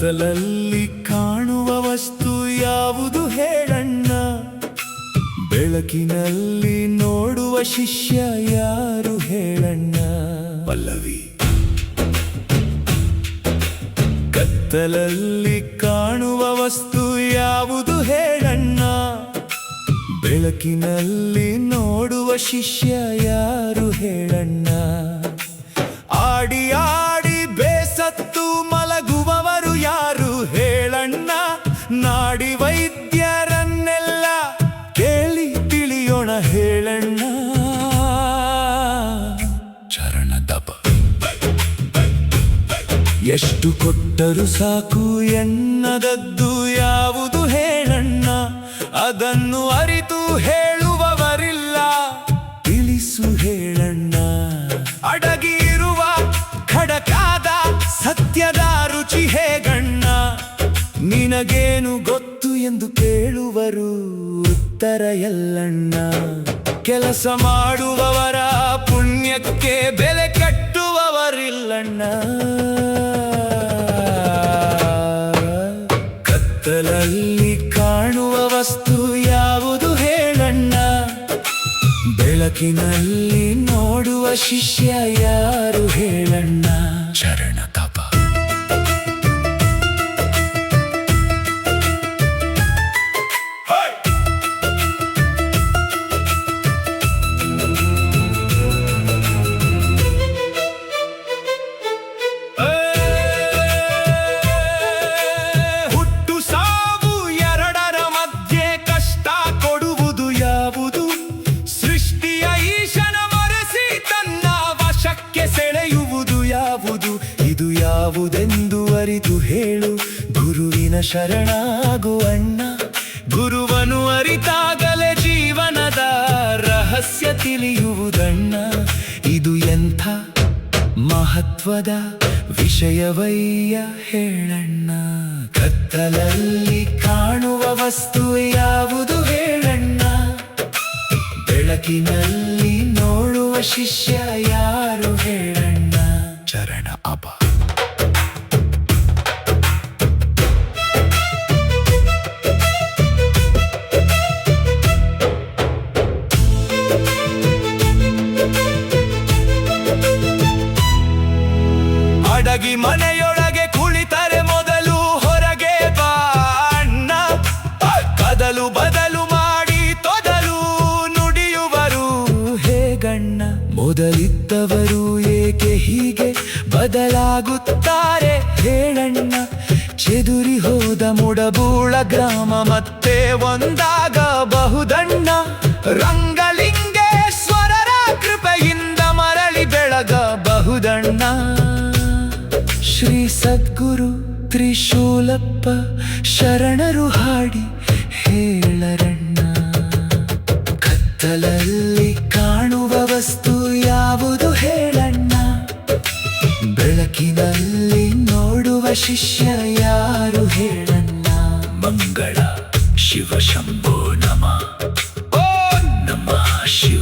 ಕತ್ತಲಲ್ಲಿ ಕಾಣುವ ವಸ್ತು ಯಾವುದು ಹೇಳಣ್ಣ, ಬೆಳಕಿನಲ್ಲಿ ನೋಡುವ ಶಿಷ್ಯ ಯಾರು ಹೇಳಣ್ಣ. ಪಲ್ಲವಿ. ಕತ್ತಲಲ್ಲಿ ಕಾಣುವ ವಸ್ತು ಯಾವುದು ಹೇಳಣ್ಣ, ಬೆಳಕಿನಲ್ಲಿ ನೋಡುವ ಶಿಷ್ಯ ಯಾರು ಹೇಳಣ್ಣ. ಆಡಿ ಆಡಿ ಬೇಸತ್ತು ಮಲಗುವವರು ಯಾರು ಹೇಳಣ್ಣ, ನಾಡಿ ವೈದ್ಯರನ್ನೆಲ್ಲ ಕೇಳಿ ತಿಳಿಯೋಣ ಹೇಳಣ್ಣ. ಚರಣದಪ. ಎಷ್ಟು ಕೊಟ್ಟರು ಸಾಕು ಎನ್ನದದ್ದು ಯಾವುದು ಹೇಳಣ್ಣ, ಅದನ್ನು ಅರಿತು ಹೇಳುವವರಿಲ್ಲ, ತಿಳಿಸು ಹೇಳಣ್ಣ. ಅಡಗಿರುವ ಖಡಕಾದ ಸತ್ಯದ ರುಚಿ ಹೇಗಣ್ಣ, ನಿನಗೇನು ಗೊತ್ತು ಎಂದು ಕೇಳುವರು, ಉತ್ತರ ಎಲ್ಲಣ್ಣ. ಕೆಲಸ ಮಾಡುವವರ ಪುಣ್ಯಕ್ಕೆ ಬೆಲೆ ಕಟ್ಟುವವರಿಲ್ಲಣ್ಣ. ಕತ್ತಲಲ್ಲಿ ಕಾಣುವ ವಸ್ತು ಯಾವುದು ಹೇಳಣ್ಣ, ಬೆಳಕಿನಲ್ಲಿ ನೋಡುವ ಶಿಷ್ಯ ಯಾರು ಹೇಳಣ್ಣ. ಚರಣ ತಪ. ಇದು ಯಾವುದೆಂದು ಅರಿತು ಹೇಳು, ಗುರುವಿನ ಶರಣಾಗುವಣ್ಣ. ಗುರುವನು ಅರಿತಾಗಲೇ ಜೀವನದ ರಹಸ್ಯ ತಿಳಿಯುವುದಣ್ಣ. ಇದು ಎಂಥ ಮಹತ್ವದ ವಿಷಯವಯ್ಯ ಹೇಳಣ್ಣ. ಕತ್ತಲಲ್ಲಿ ಕಾಣುವ ವಸ್ತು ಯಾವುದು ಹೇಳಣ್ಣ, ಬೆಳಕಿನಲ್ಲಿ ನೋಡುವ ಶಿಷ್ಯ ಯಾರು ಹೇಳಣ್ಣ. ಚರಣ ಅಪ. ಅಡಗಿ ಮನೆಯೊಳಗೆ ಕುಳಿತರೆ ಮೊದಲು ಹೊರಗೆ ಬಾ ಅಣ್ಣ, ಕದಲು ಬದಲು ಮಾಡಿ ತೊದಲು ನುಡಿಯುವರು ಹೇಗಣ್ಣ. ಮೊದಲಿದ್ದವರು ಏಕೆ ಹೀಗೆ ಬದಲಾಗುತ್ತಾರೆ ಹೇಳಣ್ಣ. ಚೆದುರಿ ಹೋದ ಮುಡಬೂಳ ಗ್ರಾಮ ಮತ್ತೆ ಒಂದಾಗಬಹುದಣ್ಣ. ರಂಗಲಿಂಗೇಶ್ವರರ ಕೃಪೆಯಿಂದ ಮರಳಿ ಬೆಳಗಬಹುದಣ್ಣ. ಶ್ರೀ ಸದ್ಗುರು ತ್ರಿಶೂಲಪ್ಪ ಶರಣರು ಹಾಡಿ ಹೇಳರಣ್ಣ. ಕತ್ತಲಲ್ಲಿ ಕಾಣುವ ವಸ್ತು ಯಾವುದು ಹೇಳಣ್ಣ, ಬೆಳಕಿನಲ್ಲಿ ನೋಡುವ ಶಿಷ್ಯ ಯಾರು ಹೇಳಣ್ಣ. ಮಂಗಳ ಶಿವ ಶಂಭೋ ನಮಃ. ಓ ನಮಃ ಶಿವ.